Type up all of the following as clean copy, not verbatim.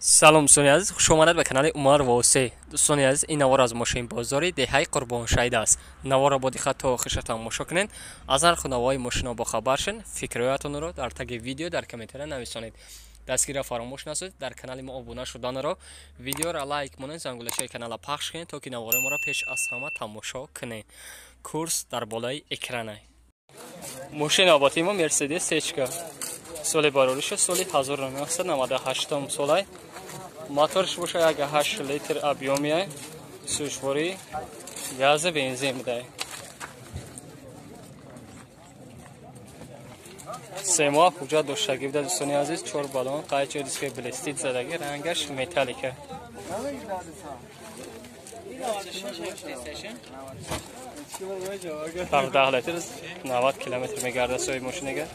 سلام دوستان عزیز، خوش آمدید به کانال عمر واسه. دوستان عزیز، این نوار از ماشین بازاری دهه قربان شهید است. نوار را با دقت تا آخرش تماشا کنید. از هر نوای ماشین با خبر شین. فکرایتان را در تگ ویدیو در کامنت نویسید. دستگیر فراموش نکنید در کانال ما ابونه شدن را ویدیو را لایک کنید، زنگوله کانال پخش کنید تا که نوار ما را پیش از همه تماشا کنید. کورس در بالای اکران. ماشین آبادی ما مرسدس اچکا. سال باروریش سال 1998 سال. موتورش باشه یک 8 لیتر ابیومیه، سوشواری گاز بنزین میده. 3 ماه حجت داشتگی بوده دوستان عزیز. 4 بالون قایچ دیسک بلستید زدگی، رنگش متالیکه. در 10 لیتر 90 کیلومتر میگرده سوی ماشینه.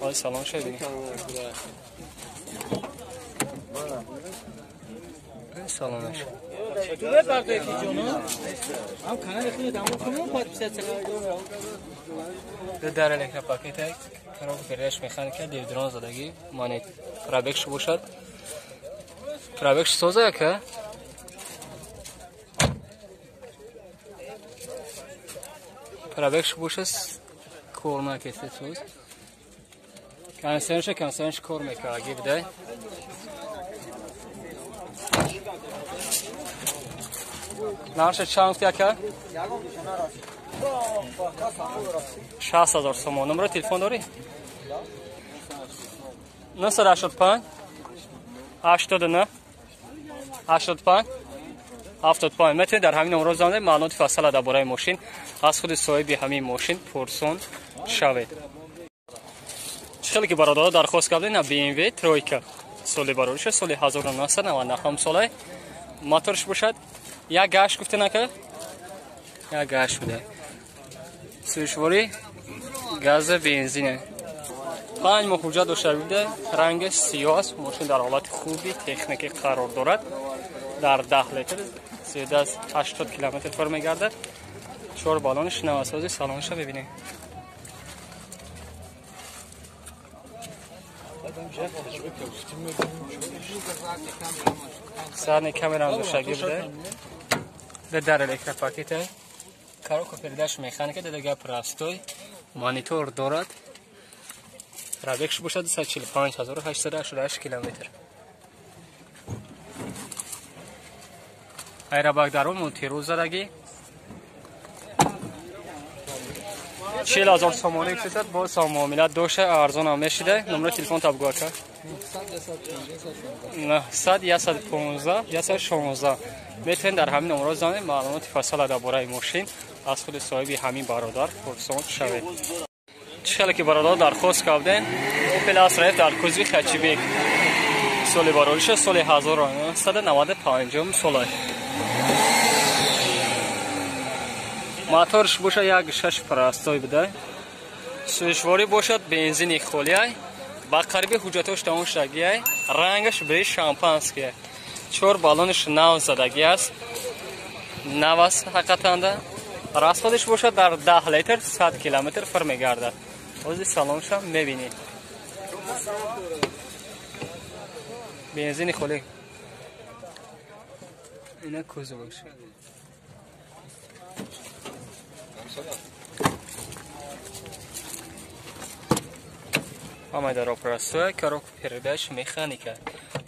آقای سلام شدید. سلامش. دوباره پرده کی جونو؟ هم کانال خود دامو کنم بعد پیش در الکتر پاکت کارو فرش مکانیکا دیودران زدگی مانیت پرابکش باشد. پرابکش سوزه که پرابکش باشد کورما کسی سوز کنسرنش کور میکنه گیبده. نامش چند که 60,000 سوم. نمره تلفن داری؟ 985 89 85 75. میتونید در همین نمره زنگ معلومات فصل درباره ماشین از خود صاحب همین ماشین پرسون شوید. خیلی که برادرها درخواست کردین BMW ترویکا سال باروریش سال 1999 ساله. موتورش باشد یک گاش گفته نکه یک گاش بوده. سوشواری گاز بنزینه. 5 ماه حجت داشته بوده. رنگ سیاه است. ماشین در حالت خوبی تکنیکی قرار دارد. در 10 لیتر زیاده از 80 کیلومتر پر میگردد. 4 بالونش نوسازی سالانش رو ببینید. سرنی کامرا هم داشتگی بوده. در الکتر پاکت کارو کپردش مکانیک دیگه پراستوی مانیتور دارد. پرابکش باشد 145888 کیلومتر. ایرباگ درون مونتیرو زدگی 40,000 سومانی کسید با معاملات دوشه ارزان هم میشده. نمره تلفن تابگاه که 900 115 116. میتونید در همین نمره زنید معلومات فصل درباره ماشین از خود صاحب همین برادر پرسون شوید. چخیلی که برادر درخواست کردین اوپل اسرایف در کوزوی خچیبیک سال باروریش سال 1995 سال. موتورش باشه یک 6 پرستوی بده. سوشواری باشد بنزینی خولیه. با قریبی حجتش تمام شدگیه. رنگش به شامپانسکیه. 4 بالونش نو زدگی است. نو است حقیقتا ده. راسخودش باشد در 10 لیتر 100 کیلومتر پر میگردد. اوزی سالانش هم میبینید. بنزینی خولی. اینه کوزو باشه. همه در اپراسیون کارو پرداش مکانیکا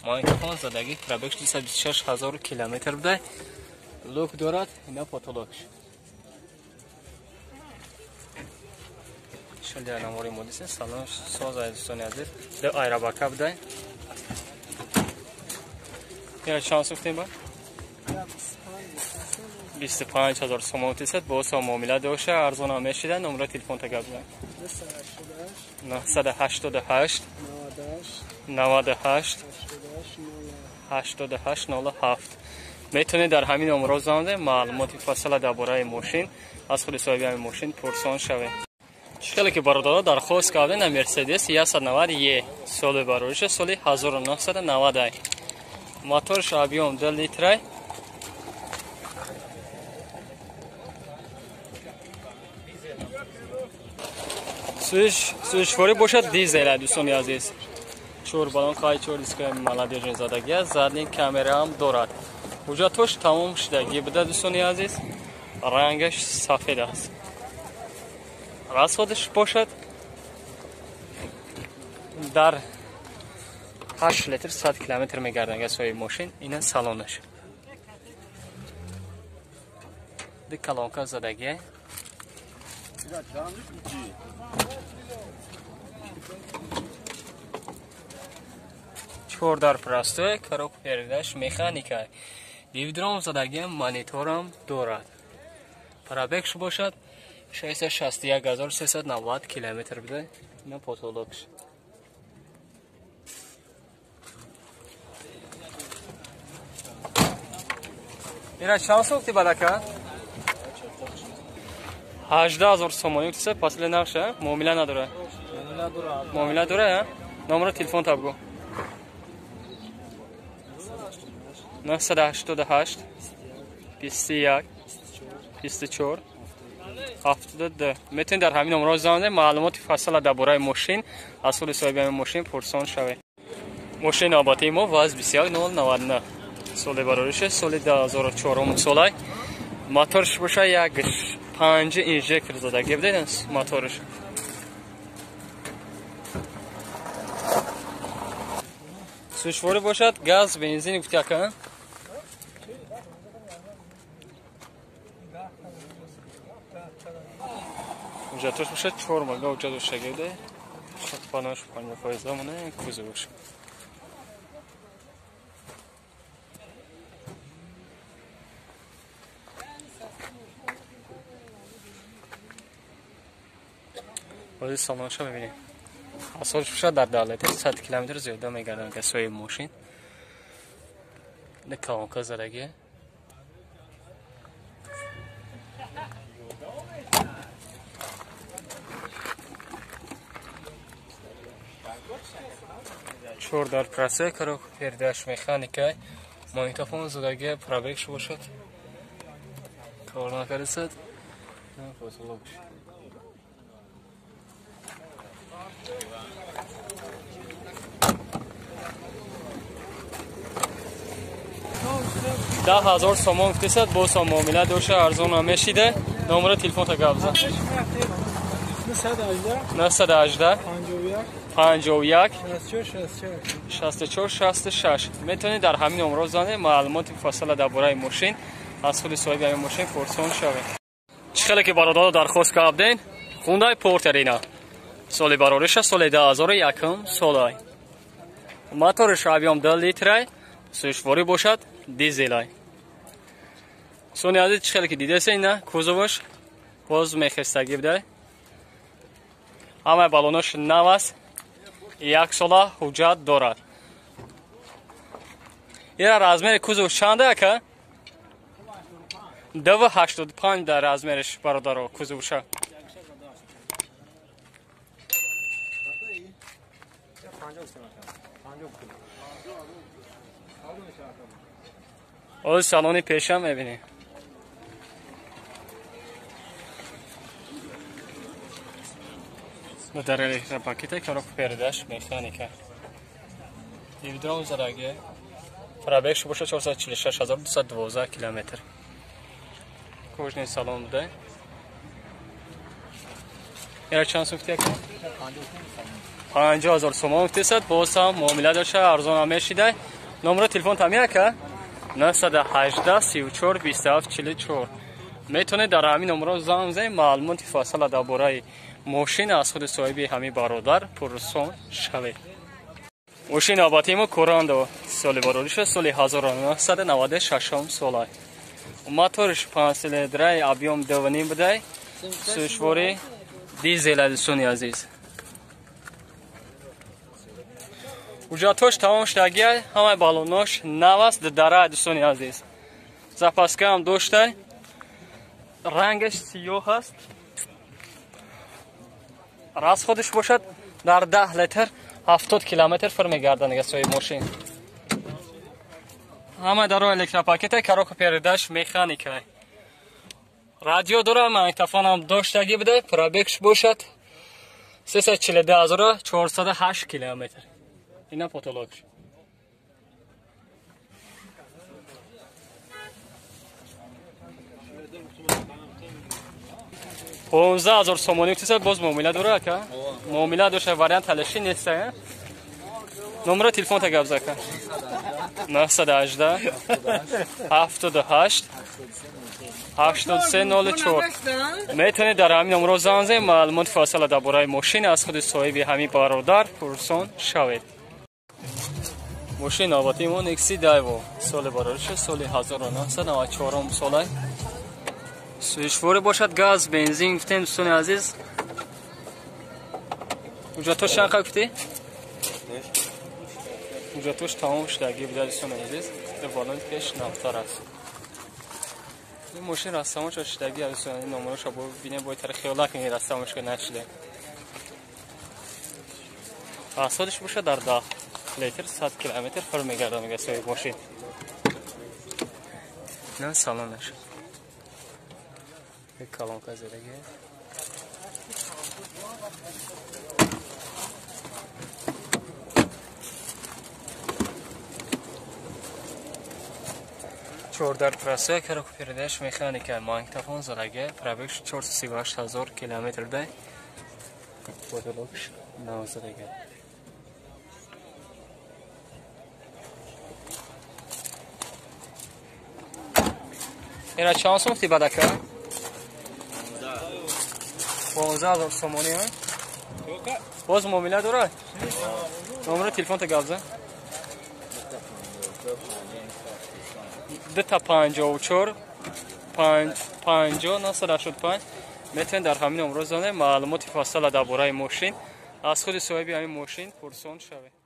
مایکروفون زدگی پرابکش 226,000 کیلومتر بوده. لوک دارد. اینا پاتولوگش شل نماری مودیسه سالانش ساز دوستان عزیز دو ایرباکا بوده. یا شانس گفتیم با 25,000 سوم است. با معامله دوشه ارزان هم میشده. نمره تلفن تگا بده 988 98 88 07. میتونید در همین نمره زنگ معلومات فصل درباره ماشین از خود صاحب همین ماشین پرسون شوید. خیلی که برادرها درخواست کردن مرسدس 190 سال باروریش سال 1990. موتورش ابیوم 2 لیتر. سویشواری باشد دیزل دوستان عزیز. 4 балонкаи 4 дискаи молодежной задагӣ аст. Заднин камераам дорад. ҳуҷҷатош тамом шудагӣ буда дӯстони азиз. Рангаш сафед аст. расходаш бошад дар 8 литр 100 километр мегардад газои мошин. Ина салонаш. Ди колонка задагӣ. Чордар простой, коробка передач механика. Дивидром задагӣ мониторам дорад. Пробег бошад 661390 километр буде. Ина потолокш. Ира чанд сохти бадака? 18000 сомон юктиса пасли навша, муомила надора. Муомила дора, а? Номер телефон табгу. 988 21 24 72. метавонед дар ҳамин номерҳо занед маълумоти фассала дар бораи мошин аз худи соҳиби ҳамин мошин пурсон шавед. мошини албатта мо ВАЗ 21099 соли барориша соли 2004 солай. моторш боша 1.5 инжектор задагӣ будед моторш. сушвори бошад газ, бензин гуфтяка. ҳуҷҷатош бошад 4 мага ҳуҷҷат бошаги буде. шатпанаш 5% мона кузовш. Баъди салонша бибинед. асосш бошад дар 10 литр 100 километр зиёда мегардад газои мошин. Ин колонка задагӣ. чордар прассе коробка передач механика. Магнитофон задагӣ пробег бошад. кор накардасад. потолок. 10000 сомон гуфтесад бо сом муомила доша арзон намешиде. номер телефон та гап зад. 918 51 64 66. метавонед дар ҳамин номерҳо занед маълумоти муфассала дар бораи мошин аз худи соҳиби ҳамин мошин пурсон шавед. чӣ хеле ки бародаро дархост кардем хундай портерина соли барориша соли 2001 солай. моториш объем 2 литрай сушвори бошад дизелай. сони азиз чӣ хеле ки дидеса ина кузоваш боз мехестагӣ будай. ҳамаи балонош нав аст. 1 сола ҳуҷҷат дорад. ира размери кузов чанда ака? 2.85 дар размериш бародаро кузовша. оз салони пешам мебинӣ. дар электропакета коробка передач механика. дивидром задагӣ пробег боша 446212 километр. кожни салон буде. ира чанд сум гуфтия? 50000 сомон гуфтесад боз ҳам муомила доша арзон намешида. номер телефон тамия ка 918 34 27 44. метавонед дар ҳамин номерҳо занг бизанед маълумоти фассала дар бораи мошин аз худи соҳиби ҳамин бародар пурсон шавед. мошини албатта мо курандо соли барориша соли 1996 солай. моториш 5 цилиндрай объем 2.5 будай. сушвори дизел дӯстони азиз. ҳуҷҷатош тамом шудагӣ ҳамаи балонош нав аст дара дӯстони азиз. запаска ҳам доштай. рангаш сиёҳ аст. расходиш бошад дар 10 литр 70 километр фир мегардад газои мошин. ҳамаи даро электропакета коробка передач механика. радио дора, магнитофон ҳам доштагӣ буде. пробегш бошад 342408 километр. اینا پاتولوگش 15000 سومونی چیزا باز معامله داره که معامله داشته وریانت تلاشی نیست نمره تلفن تا گفت زکه 918 78 8304 میتونید در همین نمره زنگ زنید معلومات فاصله درباره ماشین از خود صاحب همین برادر پرسون شوید. ماشین آبادیمون اکسی دایو سال بارش سال 1994 ساله سویچ‌فور باشد گاز بنزین گفتیم دوستان عزیز اونجا توش چند گفتی؟ اونجا توش تمام شدگی بوده دوستان عزیز به بالون پیش نفتار است این ماشین راستماش شدگی دوستان این نمرش رو ببینیم باید تر خیالک این راستماش که نشده اصادش باشه در 10 لیتر 100 کیلومتر پر میگرده میگه سوی ماشین نه سالانش یک کلانکا زدگی 14 تراسه که رو پیردش مکانیکال مانگتافون زدگی پرابکش 438,000 کیلومتر ده پاتولوگش نوزدگی اینا چند سومتی بدکه؟ 15000 سومونی ها؟ باز معامله داره؟ نمره تلفن تا گفت زن؟ 254 50 میتونید در همین نمره زنید معلومات فاصله درباره ماشین از خود صاحب همین ماشین پرسون شوید.